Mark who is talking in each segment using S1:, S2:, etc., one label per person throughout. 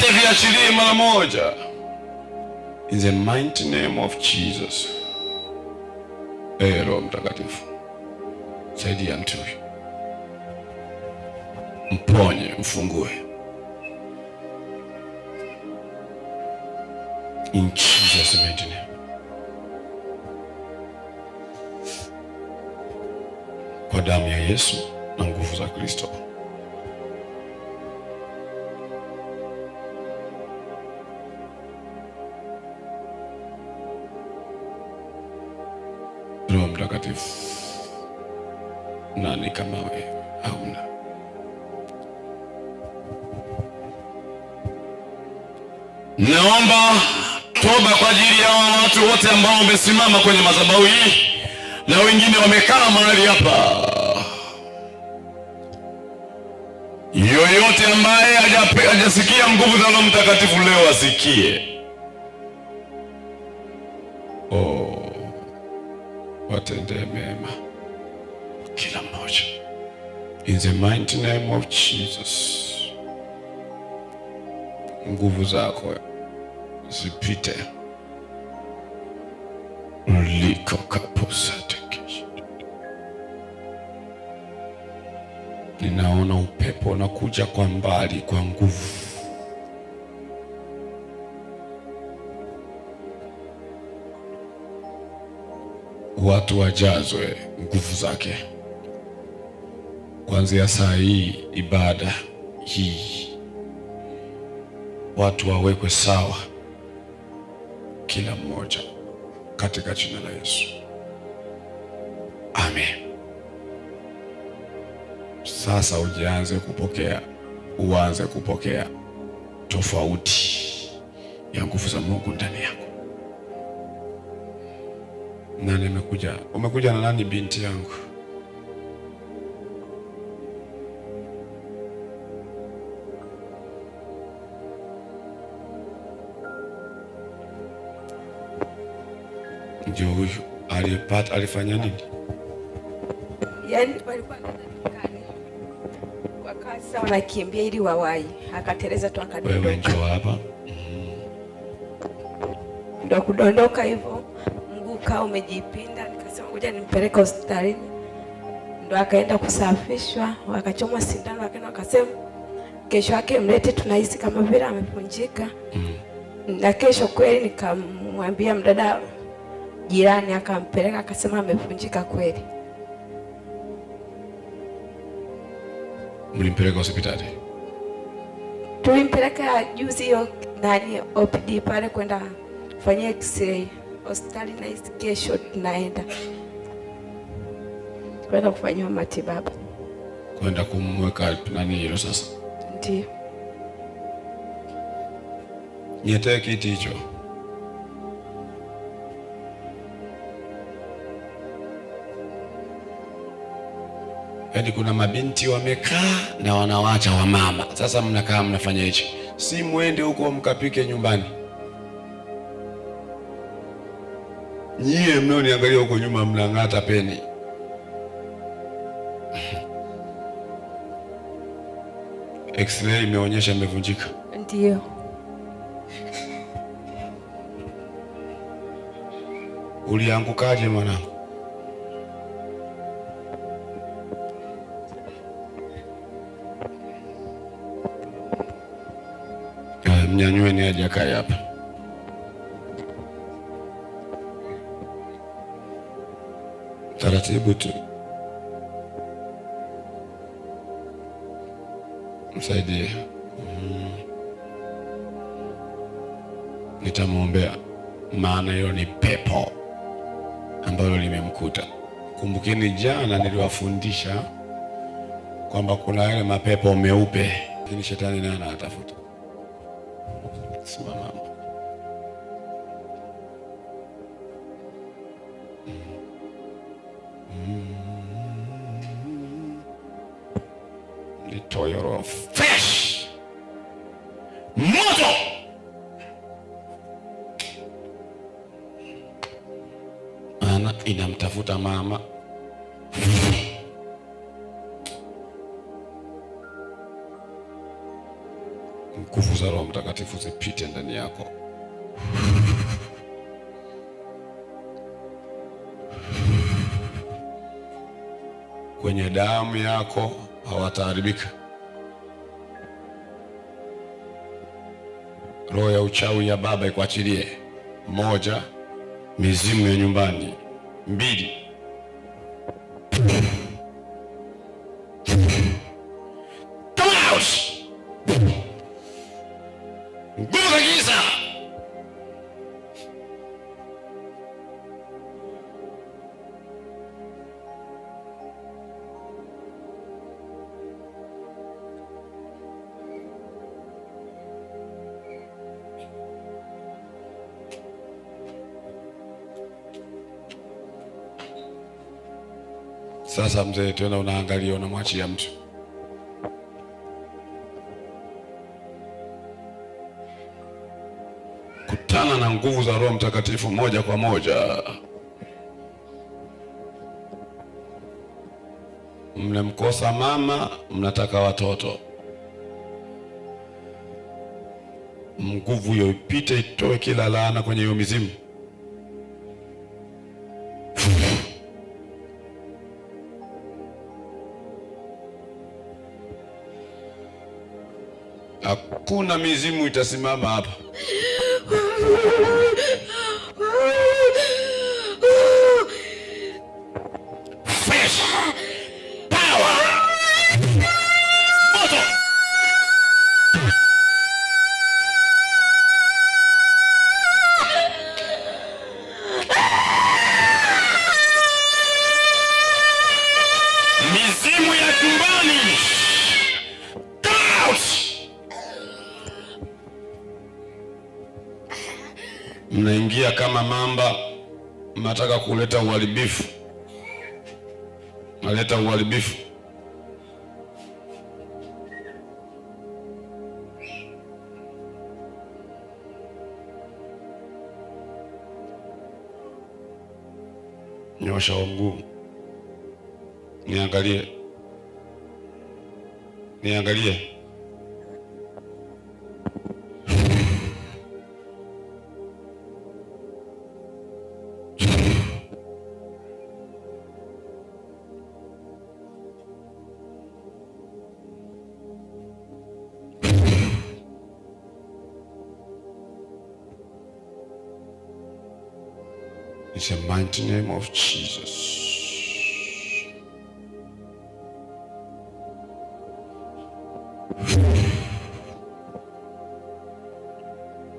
S1: vyote viachilie mara moja. In the mighty name of Jesus. Roho Mtakatifu, saidia mtu huyu, mponye, mfungue. In Jesus' mighty name. Kwa damu ya Yesu na nguvu za Kristo. Roho Mtakatifu, nani kama wewe? Hauna. Naomba toba kwa ajili ya watu wote ambao wamesimama kwenye madhabahu hii na wengine wamekaa mahali hapa. Yoyote ambaye hajasikia nguvu za Roho Mtakatifu leo asikie. Watende mema kila mmoja. In the mighty name of Jesus. Nguvu zako zipite. Liko kaposate. Ninaona upepo unakuja kwa mbali kwa nguvu. Watu wajazwe nguvu zake. Kuanzia saa hii ibada hii, watu wawekwe sawa kila mmoja katika jina la Yesu. Amen. Sasa uanze kupokea tofauti ya nguvu za Mungu ndani yako. Nani amekuja? Umekuja na nani binti yangu? Ndio huyu alifanya nini?
S2: Yaani walikuwa dukani. Wakaanza wanakimbia ili wawai. Akateleza tu akadondoka.
S1: Wewe njoo hapa.
S2: Ndio kudondoka hivyo. Mguu kao umejipinda, nikasema ngoja nimpeleke hospitalini. Ndio akaenda kusafishwa, wakachomwa sindano, akaenda akasema kesho yake mlete, tunahisi kama vile amevunjika. Na kesho kweli nikamwambia mdada jirani, akampeleka akasema amevunjika kweli.
S1: Mlimpeleka hospitali?
S2: Tulimpeleka juzi hiyo OPD pale kwenda kufanyia x-ray. Hospitali na kesho tunaenda kwenda kufanywa matibabu.
S1: Kwenda kumweka nani hilo sasa?
S2: Ndio.
S1: Nietee kiti hicho. Yaani kuna mabinti wamekaa na wanawacha wa mama. Sasa mnakaa mnafanya hichi. Si muende huko mkapike nyumbani. Nyie mnaoniangalia huko nyuma mnang'ata peni. X-ray imeonyesha imevunjika.
S2: Ndio.
S1: Uliangukaje mwanangu? Mnyanyue ni aje akae hapa. Taratibu tu. Msaidie. Nitamwombea, maana hiyo ni pepo ambalo limemkuta. Kumbukeni jana niliwafundisha kwamba kuna yale mapepo meupe, lakini shetani naye anatafuta. Simama. Nitoe roho fresh. Moto. Ana inamtafuta mama. Nguvu za Roho Mtakatifu zipite ndani yako. Kwenye damu yako hawataharibika. Roho ya uchawi ya baba ikuachilie. 1, mizimu ya nyumbani. 2, come out. Nguvu za giza. Sasa mzee, tena unaangalia, unamwachia mtu. Kutana na nguvu za Roho Mtakatifu moja kwa moja. Mnemkosa mama, mnataka watoto. Nguvu hiyo ipite, itoe kila laana kwenye hiyo mizimu. Hakuna mizimu itasimama hapa. Fresh power. Moto. Mizimu ya tumbani. Mnaingia kama mamba, mnataka kuleta uharibifu. Naleta uharibifu. Nyosha mguu. Niangalie. Niangalie. In the mighty name of Jesus.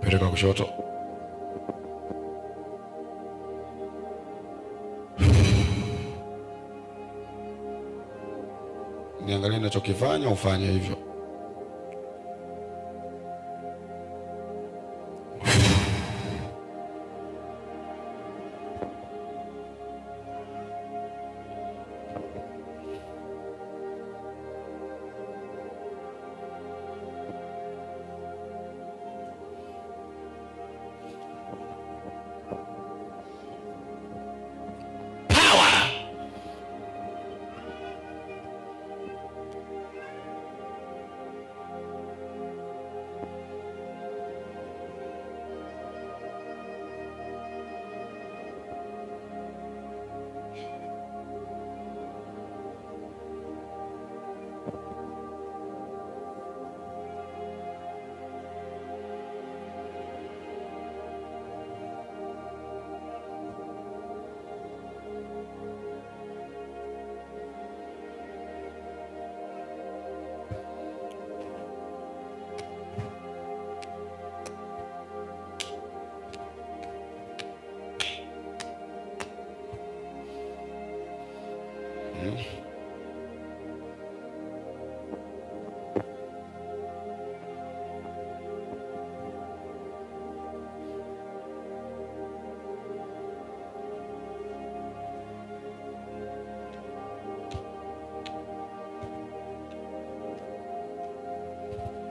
S1: Peleka kushoto. Niangalie ninachokifanya, ufanye hivyo.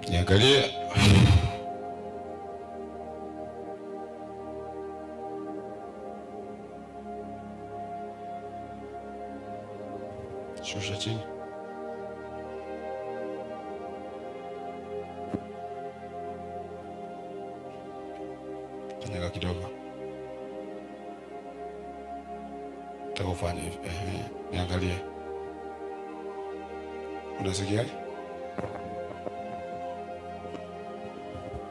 S1: Niangalie. Shusha chini. Kanyaga kidogo. Nataka ufanye hivi. Niangalie. Unasikia?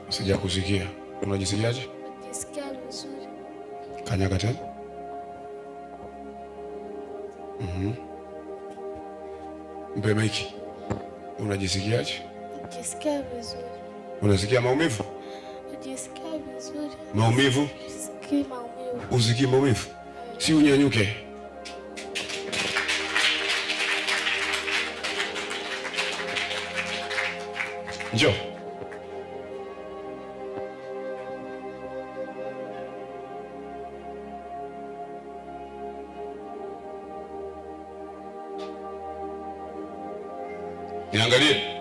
S1: Sija kusikia. Unajisikiaje?
S3: Najisikia vizuri.
S1: Kanyaga tena. Mpe maiki. Unajisikiaje?
S3: Najisikia vizuri.
S1: Unasikia maumivu?
S3: Najisikia vizuri.
S1: Maumivu?
S3: Sisikii maumivu.
S1: Usikii maumivu? Si unyanyuke. Njoo. Niangalie.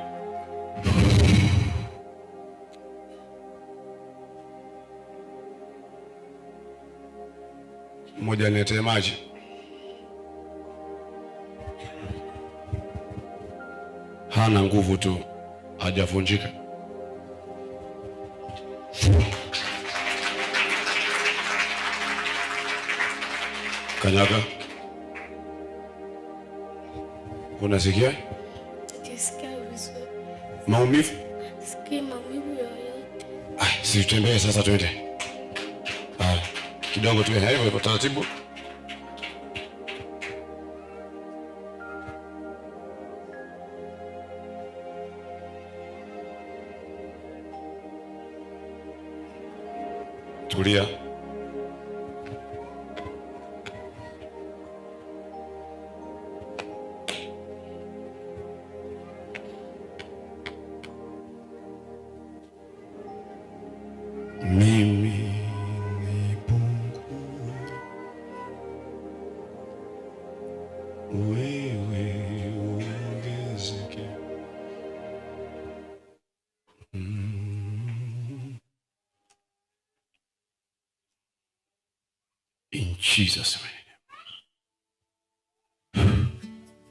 S1: Mmoja niletee maji. Hana nguvu tu, hajavunjika. Kanyaga. Unasikia?
S3: Najisikia vizuri.
S1: Maumivu?
S3: Sisikii maumivu yoyote.
S1: Si tutembee sasa, twende. Kidogo tu hivyo kwa taratibu. Tulia. Mimi ni Mungu, wewe uongezeke. In Jesus' name.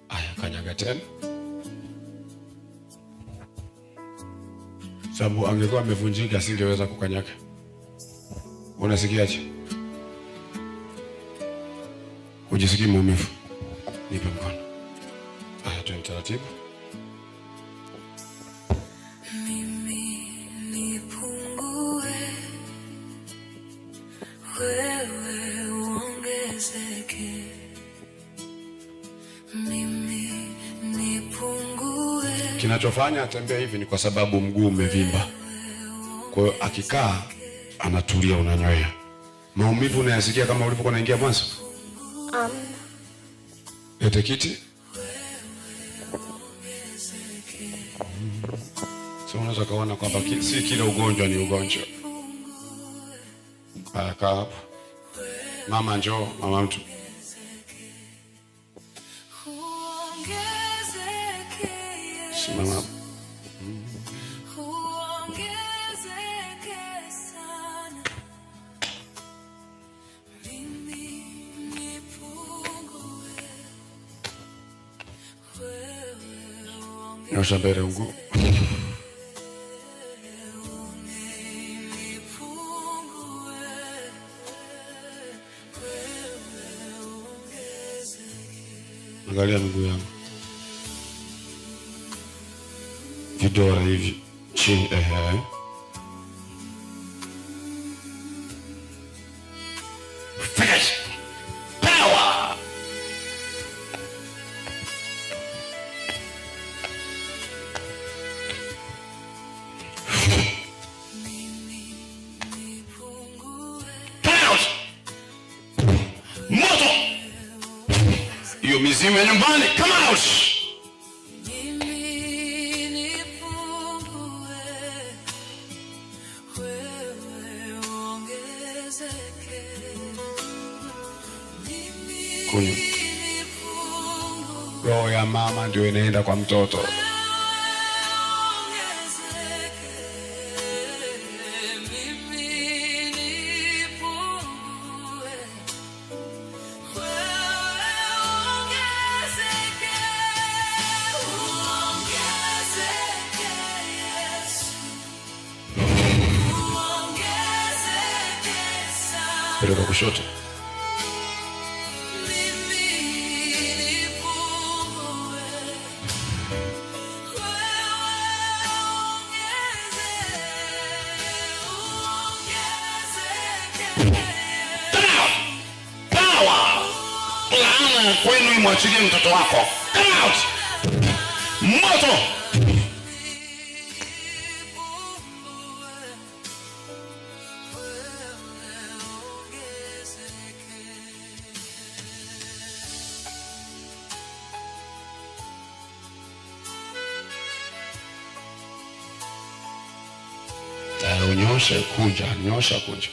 S1: Aya, kanyaga tena. Sababu angekuwa amevunjika asingeweza kukanyaga. Unasikiaje? Ujisikii maumivu? Nipe mkono. Aya, twende taratibu.
S4: Mimi nipungue, wewe uongezeke. Mimi nipungue.
S1: Kinachofanya atembea hivi ni kwa sababu mguu umevimba. Kwa hiyo akikaa anatulia, unanyoea. Maumivu unayasikia kama ulipokuwa unaingia mwanzo? Ete kiti. So unaweza kaona kwamba si kila ugonjwa ni ugonjwa. Kaa hapo. Mama njoo, mama mtu. Simama hapo. Nyosha mbele mguu. Angalia miguu yangu. Vidole hivi chini, Finish. Power. Moto. Hiyo mizimu ya nyumbani, come out. Kunywa. Roho ya mama ndio inaenda kwa mtoto. Peleka kushoto. Laana kwenu imwachilie mtoto wako. Come out. Moto. Unyoshe kunja, nyosha kunja.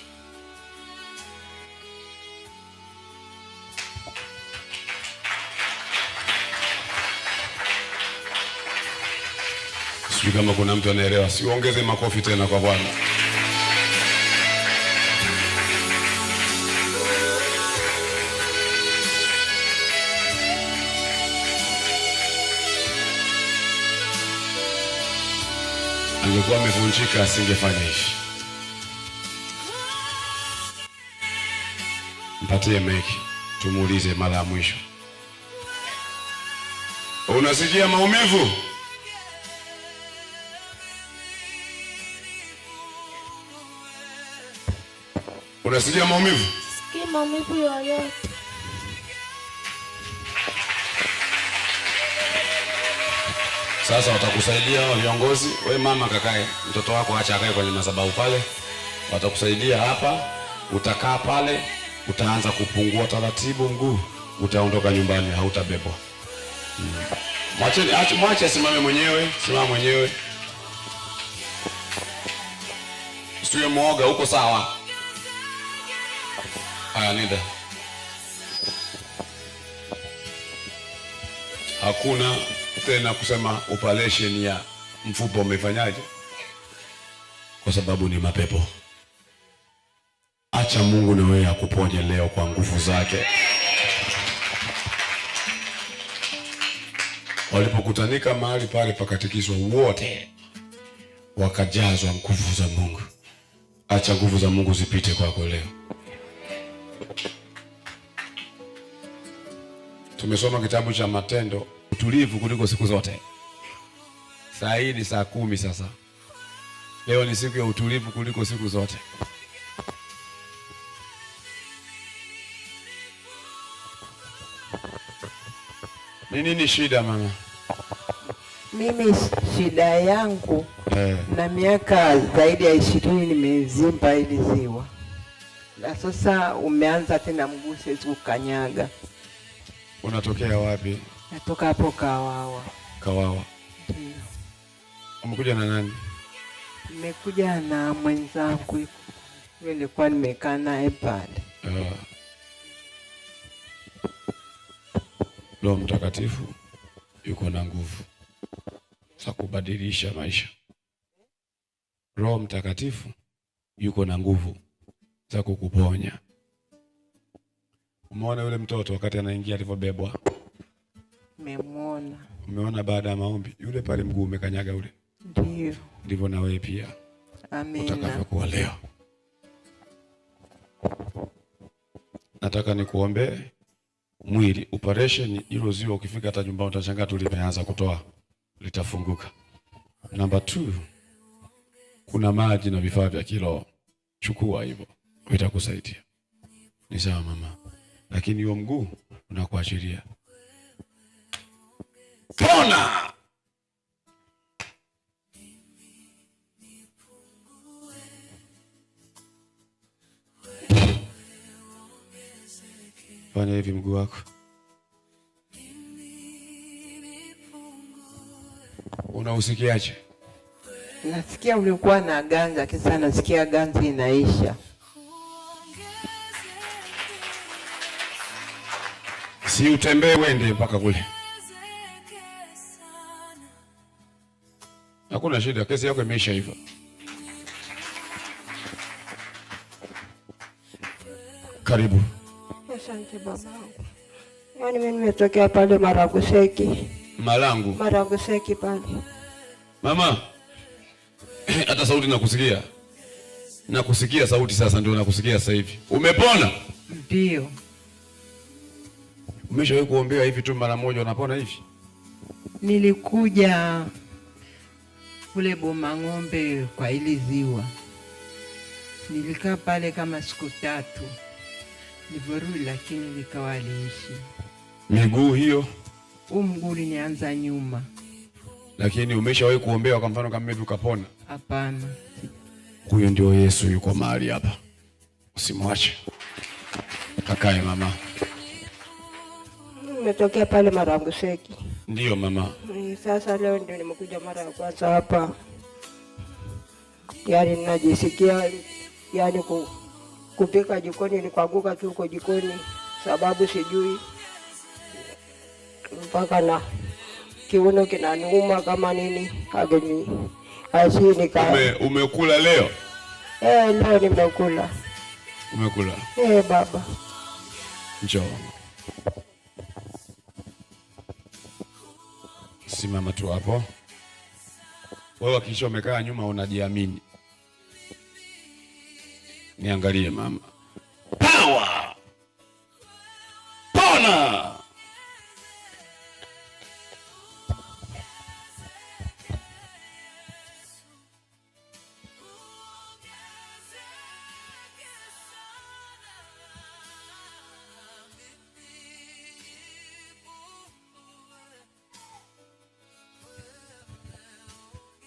S1: Sijui kama kuna mtu anaelewa. Siongeze makofi tena kwa Bwana. Angekuwa amevunjika asingefanya hivi. Mpatie meki, tumuulize mara ya mwisho. Unasikia maumivu? Unasikia maumivu?
S3: Sikia maumivu yoyote.
S1: Sasa watakusaidia hao viongozi. Wewe mama kakae, mtoto wako acha akae kwenye madhabahu pale. Watakusaidia hapa, utakaa pale, utaanza kupungua taratibu mguu, utaondoka nyumbani, hautabebwa. Mwache asimame mwenyewe, simama mwenyewe. Usiwe muoga, uko sawa. Haya, nenda. Hakuna tena kusema operation ya mfupa umefanyaje, kwa sababu ni mapepo. Acha Mungu na wewe akuponye leo kwa nguvu zake. Walipokutanika mahali pale pakatikiswa, wote wakajazwa nguvu za Mungu. Acha nguvu za Mungu zipite kwako leo. Tumesoma kitabu cha Matendo, utulivu kuliko siku zote. Saa hii ni saa 10 sasa. Leo ni siku ya utulivu kuliko siku zote. Nini shida mama?
S5: Mimi shida yangu na miaka zaidi ya 20 nimezimba ili ziwa. Na sasa umeanza tena mguu siwezi kukanyaga.
S1: Unatokea wapi?
S5: Natoka hapo Kawawa.
S1: Kawawa.
S5: Ndio.
S1: Umekuja na nani?
S5: Nimekuja na mwenzangu. Yule nilikuwa nimekaa naye pale.
S1: Roho Mtakatifu yuko na nguvu za kubadilisha maisha. Roho Mtakatifu yuko na nguvu za kukuponya. Umeona yule mtoto wakati anaingia alivyobebwa?
S5: Nimemuona.
S1: Umeona baada ya maombi yule pale mguu umekanyaga ule?
S5: Ndio.
S1: Ndivyo na wewe pia.
S5: Amina.
S1: Utakavyokuwa leo. Nataka nikuombe mwili operation hilo ziwa, ukifika hata nyumbani utashangaa tu limeanza kutoa, litafunguka. Number 2, kuna maji na vifaa vya kiroho. Chukua hivyo, vitakusaidia. Ni sawa mama. Lakini hiyo mguu unakuachilia. Pona! Fanya hivi mguu wako. Unausikiaje?
S5: Nasikia ulikuwa na ganzi, kisa nasikia ganzi inaisha.
S1: Si utembee wende mpaka kule. Hakuna shida, kesi yako imeisha hivyo. Karibu.
S2: Asante babangu. Yaani mimi nimetokea pale Maraguseki.
S1: Malangu.
S2: Maraguseki pale.
S1: Mama, hata sauti nakusikia. Nakusikia sauti sasa, ndio nakusikia sasa hivi. Umepona?
S5: Ndio.
S1: Umeshawahi kuombewa hivi tu mara moja unapona hivi?
S5: Nilikuja kule Boma Ng'ombe kwa ili ziwa. Nilikaa pale kama siku 3. Nilivyorudi lakini likawa liishi.
S1: Miguu hiyo?
S5: Mguu ulinianza nyuma.
S1: Lakini umeshawahi kuombewa kwa mfano kama hivi ukapona?
S5: Hapana.
S1: Huyo ndio Yesu yuko mahali hapa. Usimwache. Kakae mama.
S2: Nimetokea pale Maranguseki.
S1: Ndio mama.
S2: Sasa leo ndio nimekuja mara ya kwanza hapa. Yaani ninajisikia yaani kupika jikoni ni kuanguka tu huko jikoni, sababu sijui mpaka na kiuno kinaniuma kama nini ageni asini kama.
S1: Umekula leo?
S2: Leo nimekula.
S1: Umekula?
S2: Baba.
S1: Njoo. Simama tu hapo. Wewe kisha umekaa nyuma unajiamini. Niangalie mama. Power! Pona!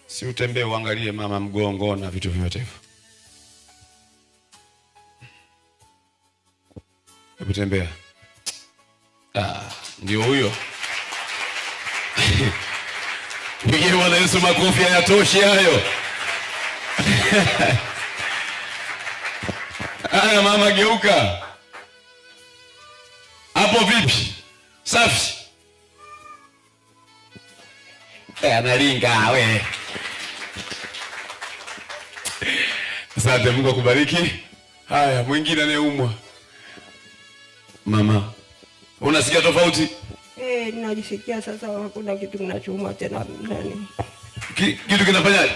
S1: Si utembee uangalie mama mgongo na vitu vyote hivyo. Hebu tembea. Ndio huyo. Pigie Bwana Yesu makofi hayatoshi hayo. Mama geuka. Hapo vipi? Safi. Analinga we. Asante, Mungu akubariki. Haya, mwingine anayeumwa. Mama, unasikia tofauti?
S2: Ninajisikia sasa hakuna kitu kinachouma tena ndani.
S1: Kitu kinafanyaje?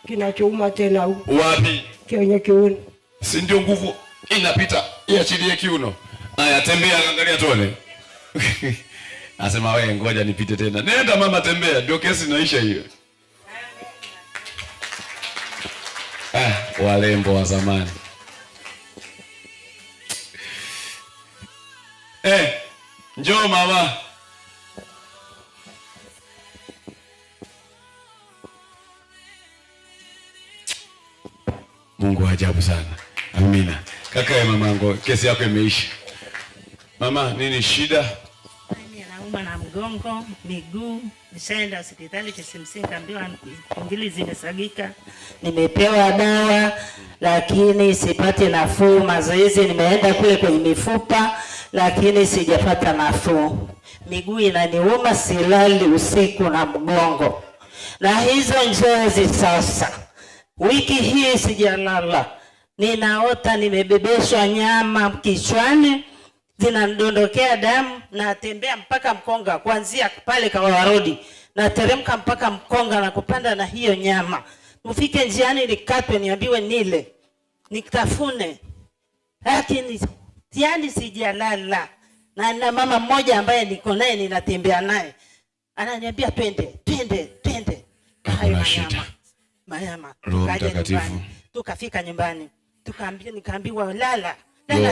S2: Kinachouma tena huko.
S1: Wapi?
S2: Kwenye kiuno.
S1: Si ndio nguvu inapita iachilie kiuno. Haya, tembea angalia tuone. Asema wewe ngoja nipite tena. Nenda mama, tembea, ndio kesi inaisha hiyo. Walembo wa zamani. Njoo mama. Mungu ajabu sana. Amina. Kaka ya mamangu, kesi yako imeisha. Mama, nini shida?
S3: Mimi naumwa na mgongo, miguu, nishaenda hospitali KCMC kaambiwa ngili zimesagika. Nimepewa dawa lakini sipati nafuu. Mazoezi nimeenda kule kwenye mifupa lakini sijapata nafuu. Miguu inaniuma, silali usiku na mgongo. Na hizo njozi sasa. Wiki hii sijalala. Ninaota nimebebeshwa nyama kichwani, zinadondokea damu, na tembea mpaka Mkonga, kuanzia pale Kawawa Road na teremka mpaka Mkonga na kupanda na hiyo nyama. Mfike njiani nikatwe niambiwe nile, nikitafune. Lakini yani sijalala. Na mama mmoja ambaye niko naye ninatembea naye ananiambia twende.
S1: Hakuna shida.
S3: Mayama.
S1: Roho Mtakatifu.
S3: Tukafika nyumbani. Nikaambiwa lala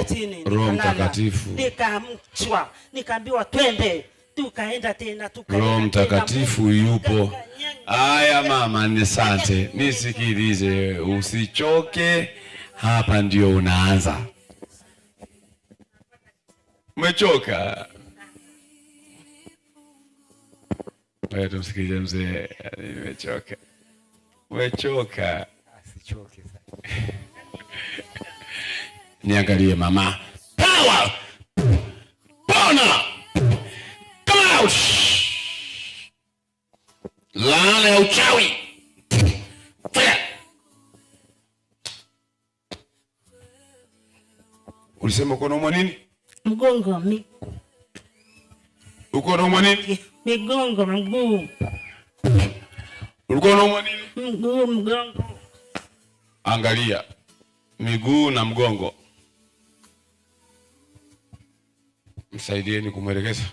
S3: chini.
S1: Roho Mtakatifu.
S3: Nikaamchwa. Nikaambiwa twende. Tukaenda tena tukaenda.
S1: Roho Mtakatifu yupo. Haya mama, nisante. Nisikilize, usichoke. Hapa ndio unaanza. Umechoka? Wewe tumsikilize mzee, nimechoka. Umechoka? Asichoke sasa. Niangalie mama. Power! Pona! Come out! Laana ya uchawi. Ulisema uko naumwa nini?
S3: Mgongo,
S1: uko naumwa nini?
S3: Migongo, mguu.
S1: Ulikuwa unaumwa nini?
S3: Mguu, mgongo.
S1: Angalia. miguu na mgongo. Msaidieni kumwelekeza.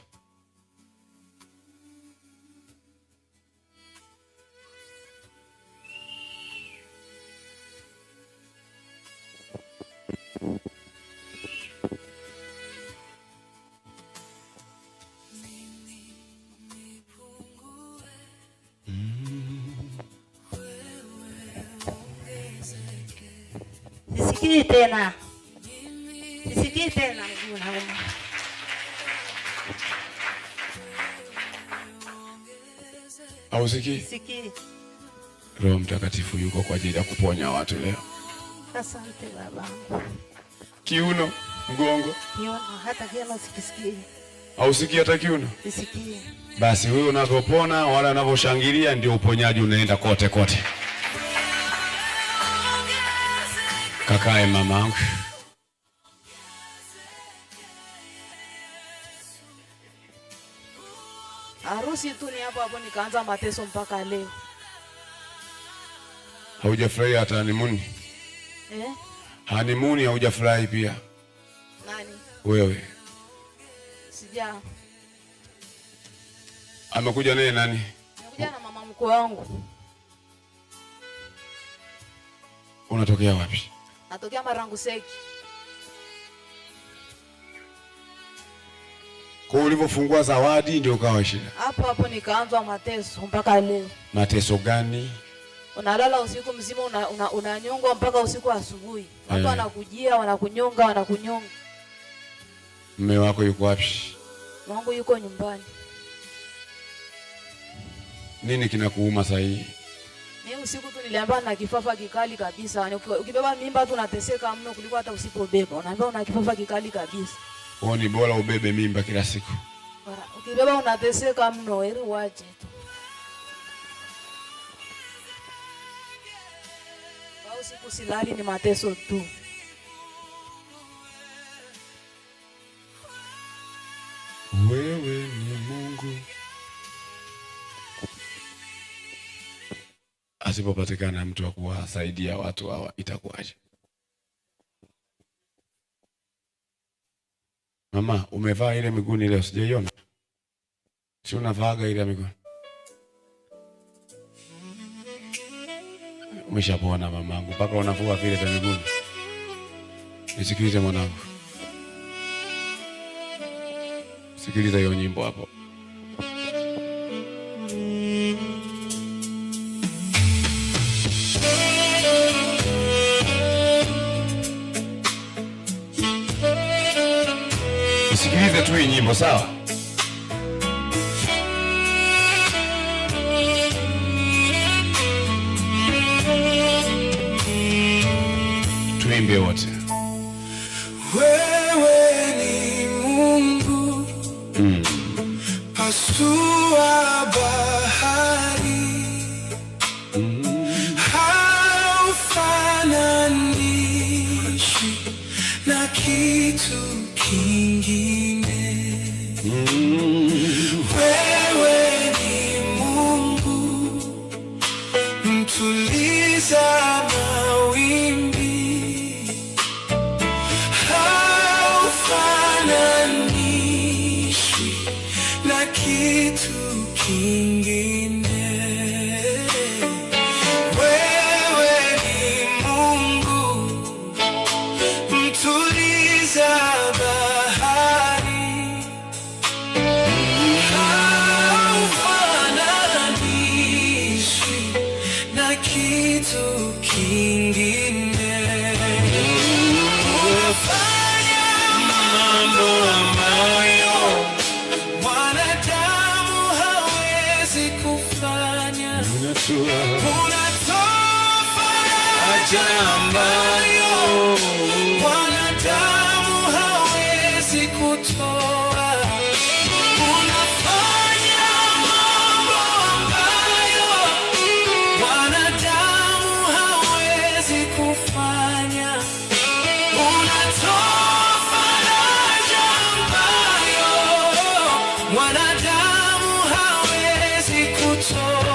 S3: Sisikii tena. Sisikii tena mguu nauma.
S1: Hausikii?
S3: Sisikii.
S1: Roho Mtakatifu yuko kwa ajili ya kuponya watu leo.
S3: Asante baba.
S1: Kiuno, mgongo.
S3: Kiuno hata kiuno sikisikii.
S1: Hausikii hata kiuno?
S3: Sisikii.
S1: Basi wewe unavyopona wala unavyoshangilia ndio uponyaji unaenda kote kote. Kakae mamangu.
S6: Harusi tu ni hapo nikaanza mateso mpaka leo.
S1: Haujafurahi hata honeymoon? Honeymoon haujafurahi pia?
S6: Nani?
S1: Wewe.
S6: Sija.
S1: Amekuja naye nani?
S6: Amekuja na mama mkwe wangu.
S1: Unatokea wapi?
S6: Natokea Marangu Seki.
S1: Kwa ulivyofungua zawadi ndio ukawa shida.
S6: Hapo nikaanza mateso mpaka leo.
S1: Mateso gani?
S6: Unalala usiku mzima unanyongwa mpaka usiku asubuhi. Watu wanakujia, wanakunyonga, wanakunyonga.
S1: Mume wako yuko wapi?
S6: Wangu yuko nyumbani.
S1: Nini kinakuuma sasa hii?
S6: Mimi usiku tu niliambiwa na kifafa kikali kabisa. Ukibeba mimba tu unateseka mno kuliko hata usipobeba. Unaambiwa una kifafa kikali kabisa.
S1: Kwa ni bora ubebe mimba kila siku.
S6: Ukibeba unateseka mno, heri uache tu. Kwa usiku silali ni mateso tu.
S1: Wewe ni Mungu. Asipopatikana mtu wa kuwasaidia watu hawa itakuwaje? Mama, umevaa ile miguuni leo sijaiona. Si unavaaga ile miguuni? Umeshapona mamangu, mpaka unavua vile vya miguuni. Nisikilize mwanangu. Sikiliza hiyo nyimbo hapo. Sikiliza tu hii nyimbo sawa? Tuimbe wote.
S4: Wewe ni Mungu, pasua bahari, haufananishi na kitu kingine. Wewe ni Mungu, mtuliza mawimbi, haufananishi na kitu kingine. Wewe ni Mungu, mtuliza bahari, haufananishi na kitu kingine. Unafanya mambo ambayo wanadamu hawezi kufanya. Unatoa faraja ambayo wanadamu hawezi kutoa. Unafanya mambo ambayo wanadamu hawezi kufanya. Unatoa faraja ambayo wanadamu hawezi kutoa.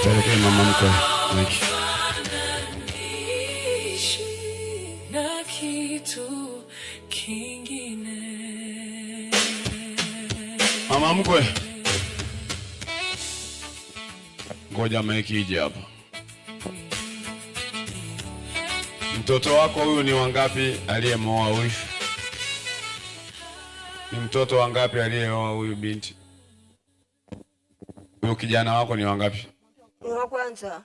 S1: Pelekee mama mkwe maiki.
S4: Na kitu kingine.
S1: Mama mkwe, ngoja maiki ije hapa. Mtoto wako huyu ni wangapi aliyemoa huyu? Ni mtoto wangapi aliyeoa huyu binti? Huyu kijana wako ni wangapi?
S7: Ni wa kwanza.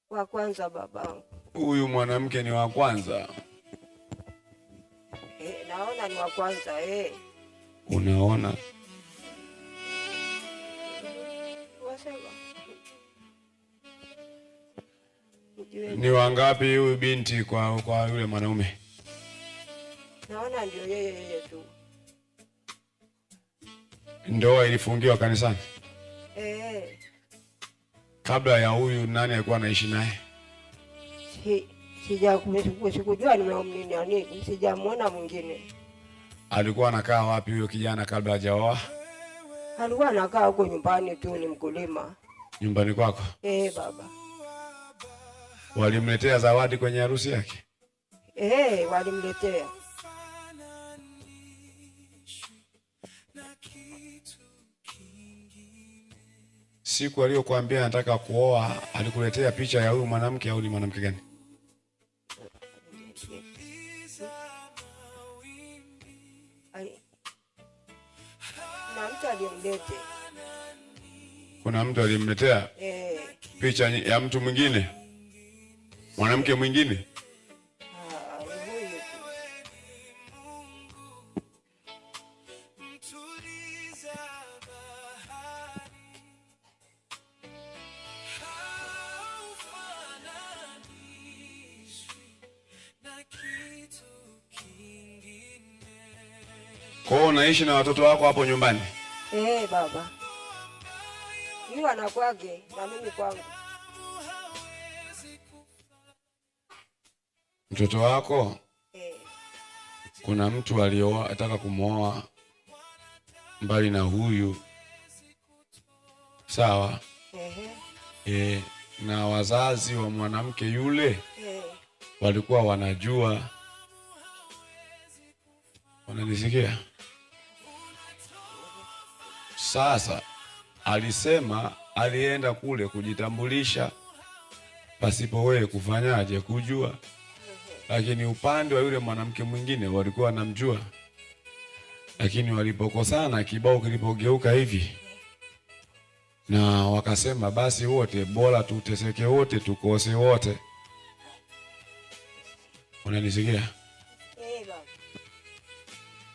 S7: Wa kwanza babangu.
S1: Huyu mwanamke ni wa kwanza.
S7: Naona ni wa kwanza
S1: Unaona?
S7: Wasema.
S1: Ni wangapi huyu binti kwa yule mwanaume?
S7: Naona ndio yeye tu.
S1: Ndoa ilifungiwa kanisani? Kabla ya huyu nani alikuwa anaishi naye?
S7: Sikujua nimemnini, sijamwona mwingine.
S1: Alikuwa anakaa wapi huyo kijana kabla hajaoa?
S7: Alikuwa anakaa huko nyumbani tu, ni mkulima.
S1: Nyumbani kwako?
S7: Baba.
S1: Walimletea zawadi kwenye harusi yake?
S7: Walimletea.
S1: Siku aliyokuambia anataka kuoa, alikuletea picha ya huyu mwanamke au ni mwanamke gani?
S7: Na mtu alimlete.
S1: Kuna mtu alimletea picha ya mtu mwingine? Mwanamke mwingine? Kwa hiyo unaishi na watoto wako hapo nyumbani?
S7: Baba. Yeye anakwage na mimi kwangu.
S1: Mtoto wako? Kuna mtu alioa ataka kumwoa mbali na huyu. Sawa? Na wazazi wa mwanamke yule walikuwa wanajua. Wananisikia? Sasa alisema alienda kule kujitambulisha pasipo wewe kufanyaje kujua. Lakini upande wa yule mwanamke mwingine walikuwa wanamjua. Lakini walipokosana kibao kilipogeuka hivi, na wakasema basi wote bora tuteseke wote tukose wote. Unanisikia?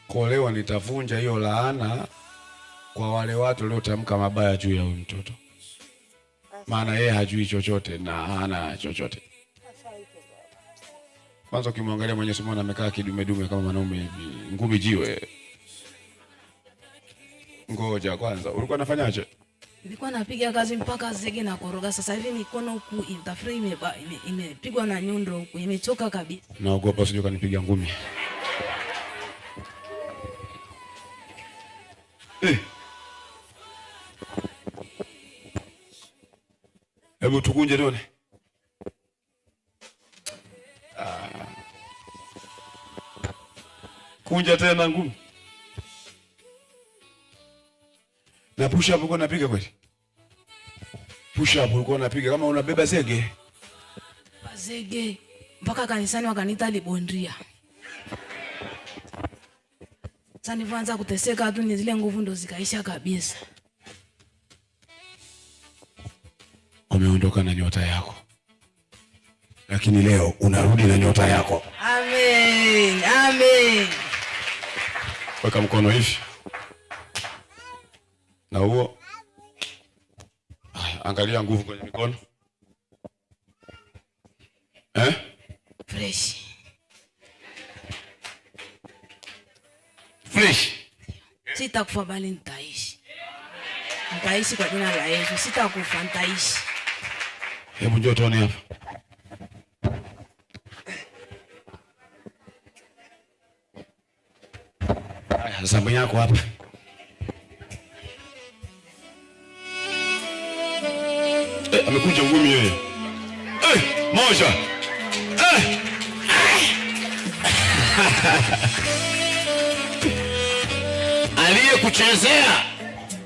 S1: Kolewa nitavunja hiyo laana kwa wale watu waliotamka mabaya juu ya huyu mtoto. Maana yeye hajui chochote na hana chochote. Kwanza ukimwangalia Mwenyezi Mungu amekaa kidume kama mwanaume hivi, ngumi jiwe. Ngoja kwanza, ulikuwa unafanyaje?
S6: Nilikuwa napiga kazi mpaka zege na koroga. Sasa hivi mikono huku itaframe imepigwa na nyundo huku, imechoka kabisa.
S1: Naogopa usije kanipiga ngumi. Hebu tukunje tuone. Kunja tena ngumi. Na push up uko unapiga kweli? Push up uko unapiga kama unabeba zege?
S6: Zege mpaka kanisani wakaniita libondria. Sasa nilianza kuteseka tu, ni zile nguvu ndo zikaisha kabisa.
S1: Umeondoka na nyota yako, lakini leo unarudi na nyota yako.
S6: Amen. Amen.
S1: Weka mkono hivi. Na huo. Angalia nguvu kwenye mikono.
S6: Fresh.
S1: Fresh.
S6: Sitakufa bali nitaishi. Nitaishi kwa jina la Yesu. Sitakufa, nitaishi.
S1: Hebu njoo tuone hapa. Zamu yako hapa. Amekuja ngumi yeye. Moja. Aliyekuchezea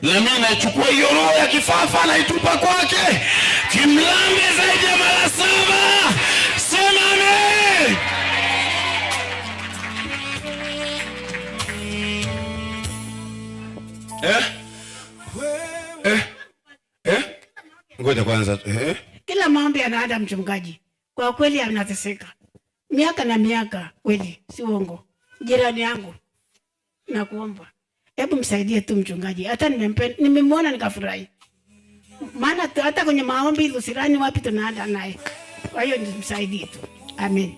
S1: na mimi nachukua hiyo roho ya kifafa naitupa kwake. Kimlambe zaidi ya mara 7. Sema amen. Ngoja kwanza.
S8: Kila maombi anaenda mchungaji. Kwa kweli anateseka. Miaka na miaka kweli, si uongo. Jirani yangu nakuomba, hebu msaidie tu mchungaji. Hata nimemwona nikafurahi. Maana hata kwenye maombi usirani wapi tunaenda naye. Kwa hiyo nimsaidie tu. Amen.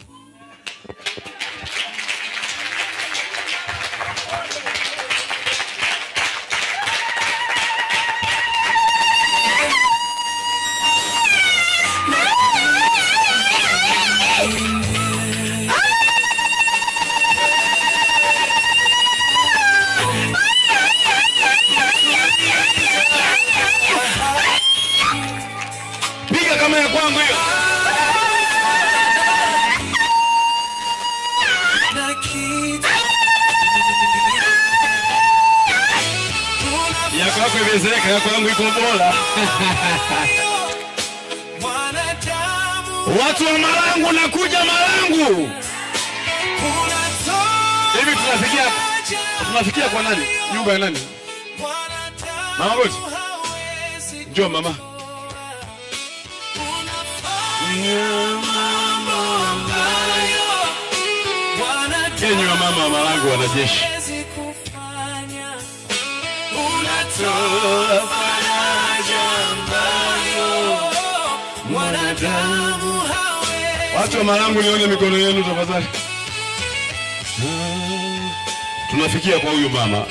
S1: Piga kama ya kwangu hiyo. Ya kwako imezeeka, ya kwangu iko bora. Watu wa Malangu nakuja Malangu. Hivi tunafikia kwa nani? Nyumba ya nani? Mama Goti. Njoo mama. Kenyi wa mama wa Malangu wanajeshi. Watu wa Malangu nione mikono yenu tafadhali. Tunafikia kwa huyu mama.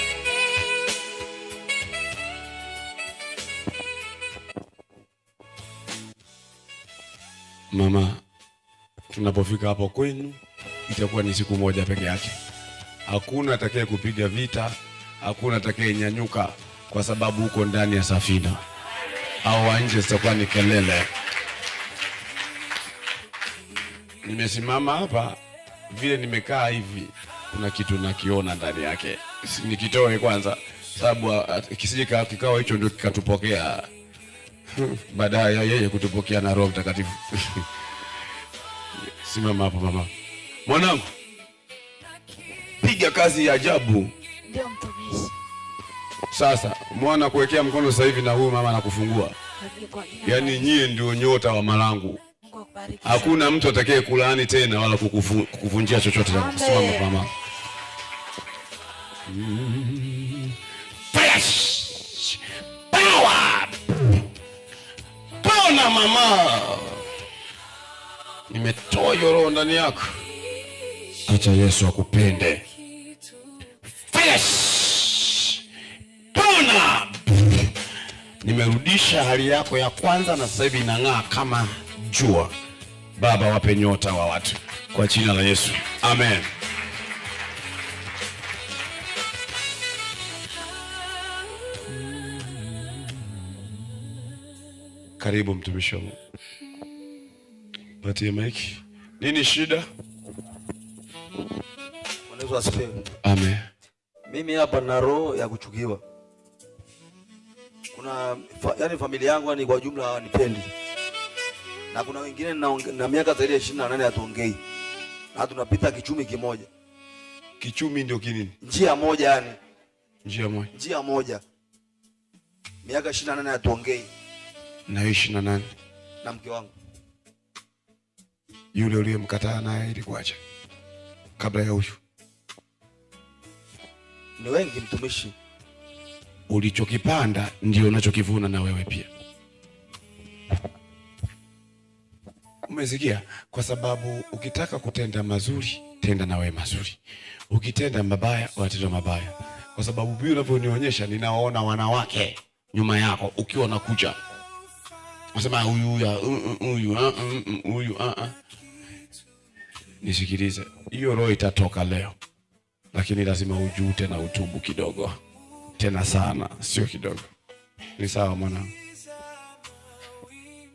S1: Mama, tunapofika hapo kwenu itakuwa ni siku moja peke yake. Hakuna atakaye kupiga vita, hakuna atakaye nyanyuka kwa sababu uko ndani ya safina. Au nje sitakuwa ni kelele. Nimesimama hapa vile nimekaa hivi, kuna kitu nakiona ndani yake. Nikitoe kwanza sababu kisije kikao hicho ndio kikatupokea baadaye ya yeye kutupokea na Roho Mtakatifu. Simama hapo mama. Mwanangu, piga kazi ya ajabu.
S6: Ndio mtumishi.
S1: Sasa mwana kuwekea mkono sasa hivi na huyu mama anakufungua. Yaani nyie ndio nyota wa Malangu. Hakuna mtu atakaye kulaani tena wala kukuvunjia chochote cha kusimama mama. Power! Pona mama. Nimetoa roho ndani yako. Acha Yesu akupende. Pona. Nimerudisha hali yako ya kwanza na sasa hivi inang'aa kama jua. Baba, wape nyota wa watu kwa jina la Yesu. Amen. Karibu mtumishi wangu. Patie maiki. Nini shida?
S9: Mwanzo asifiwe.
S1: Amen.
S9: Mimi hapa na roho ya kuchukiwa. Kuna yani familia yangu ni kwa jumla hawanipendi. Na kuna wengine na miaka zaidi ya 28 hatuongei. Na tunapita kichumi kimoja.
S1: Kichumi ndio kinini?
S9: Njia moja yani.
S1: Njia moja.
S9: Miaka 28 hatuongei.
S1: Na 28
S9: na mke wangu.
S1: Yule uliyemkataa naye ilikuacha kabla ya huyu.
S9: Ni wengi mtumishi.
S1: Ulichokipanda ndio unachokivuna na wewe pia. Umesikia? Kwa sababu ukitaka kutenda mazuri, tenda na wewe mazuri. Ukitenda mabaya, watenda mabaya. Kwa sababu Biblia inavyonionyesha ninaona wanawake nyuma yako ukiwa unakuja. Unasema huyu. Nisikilize. Hiyo roho itatoka leo. Lakini lazima ujute na utubu kidogo. Tena sana, sio kidogo. Ni sawa mwanangu?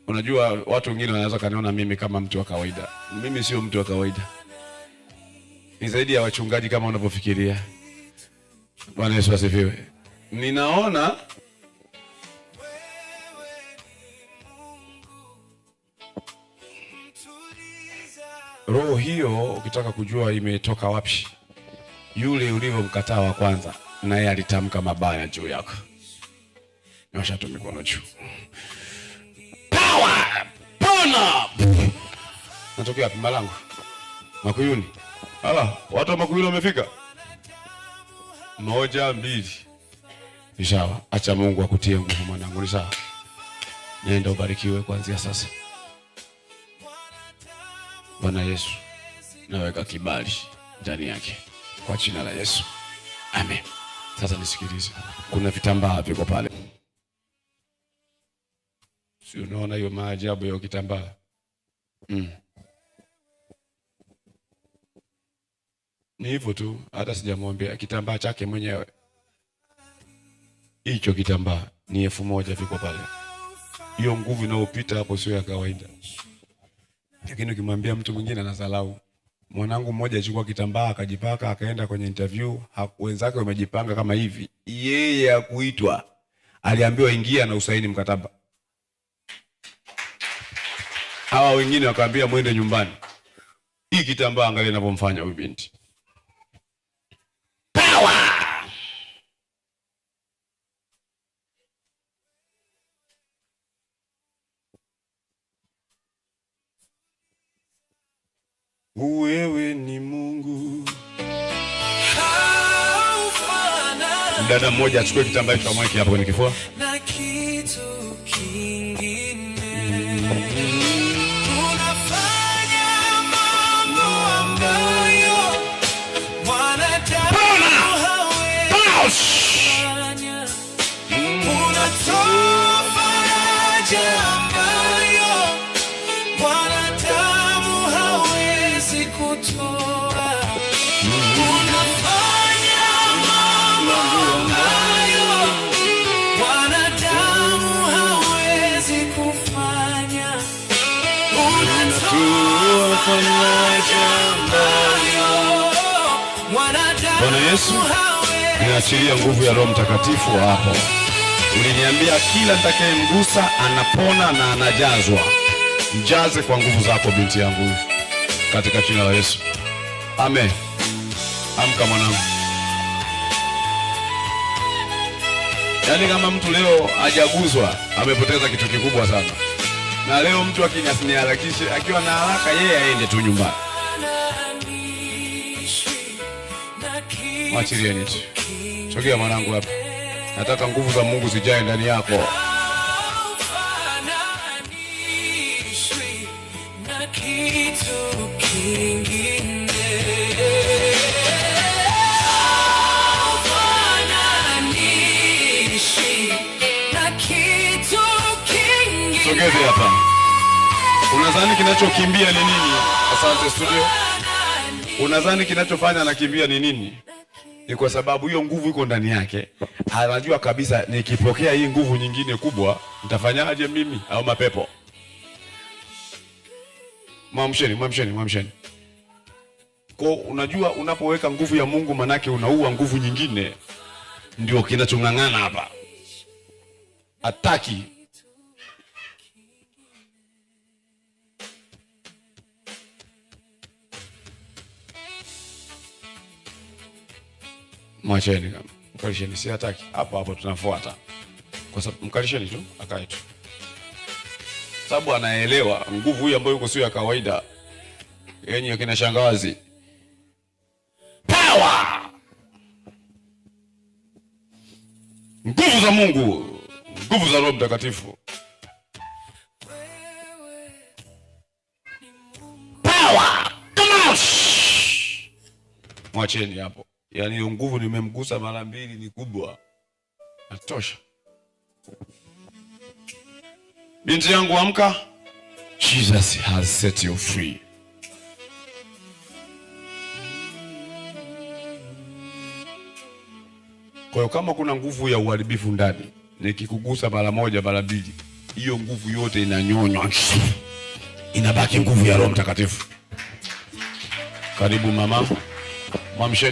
S1: Unajua watu wengine wanaweza kaniona mimi kama mtu wa kawaida. Mimi sio mtu wa kawaida. Ni zaidi ya wachungaji kama unavyofikiria. Bwana Yesu asifiwe. Ninaona roho hiyo, ukitaka kujua imetoka wapi, yule ulivyomkataa wa kwanza naye alitamka mabaya juu yako. Nyosha tu mikono juu. Power! Pona! Natokea wapi? Malango? Makuyuni? Watu wa Makuyuni wamefika? 1, 2. Ni sawa. Acha Mungu akutie nguvu mwanangu, ni sawa. Nenda ubarikiwe kuanzia sasa. Bwana Yesu, naweka kibali ndani yake kwa jina la Yesu. Amen. Sasa nisikilize. Kuna vitambaa viko pale. Si unaona hiyo maajabu ya kitambaa? Ni hivyo tu, hata sijamwambia kitambaa chake mwenyewe. Hicho kitambaa ni 1000 viko pale. Hiyo nguvu inayopita hapo sio ya kawaida. Lakini ukimwambia mtu mwingine anasalau. Mwanangu mmoja alichukua kitambaa akajipaka akaenda kwenye interview, wenzake wamejipanga kama hivi. Yeye hakuitwa. Aliambiwa ingia na usaini mkataba. Hawa wengine wakaambia mwende nyumbani. Hii kitambaa angalia ninapomfanya huyu binti. Power! Wewe ni Mungu. Dada mmoja achukue kitambaa hicho amweke hapo kwenye kifua.
S4: Na kitu kingine. Unafanya mambo ambayo wanadamu hawezi kufanya. Unatoa faraja ambayo wanadamu hawezi kutoa. Unafanya mambo ambayo wanadamu hawezi kufanya. Unatoa faraja ambayo
S1: Bwana Yesu, ninaachilia nguvu ya Roho Mtakatifu hapo. Uliniambia kila nitakayemgusa anapona na anajazwa. Mjaze kwa nguvu zako binti yangu katika jina la Yesu. Amen. Amka mwanangu. Yaani kama mtu leo hajaguzwa amepoteza kitu kikubwa sana. Na leo mtu akiniharakishe akiwa na haraka yeye aende tu nyumbani. Mwachilieni tu. Sogea mwanangu hapa. Nataka nguvu za Mungu zijae ndani yako. Sogeze hapa. Unadhani kinachokimbia ni nini? Asante studio. Unadhani kinachofanya anakimbia ni nini? Ni kwa sababu hiyo nguvu iko ndani yake. Anajua kabisa nikipokea hii nguvu nyingine kubwa, nitafanyaje mimi au mapepo? Mwamsheni. Kwa unajua unapoweka nguvu ya Mungu manake unaua nguvu nyingine. Ndio kinachongangana hapa. Ataki. Mwacheni kama. Mkalisheni, si hataki. Hapo tunafuata. Kwa sababu mkalisheni tu, akae tu. Sababu anaelewa nguvu hii ambayo yuko sio ya kawaida. Yenye kina shangazi. Power! Nguvu za Mungu, nguvu za Roho Mtakatifu. Power! Come on! Mwacheni hapo. Yaani hiyo nguvu nimemgusa mara 2 ni kubwa. Natosha. Binti yangu amka. Jesus has set you free. Kwa hiyo kama kuna nguvu ya uharibifu ndani, nikikugusa mara 1 mara 2, hiyo nguvu yote inanyonywa, inabaki nguvu ya Roho Mtakatifu. Karibu mama, mwamsheni.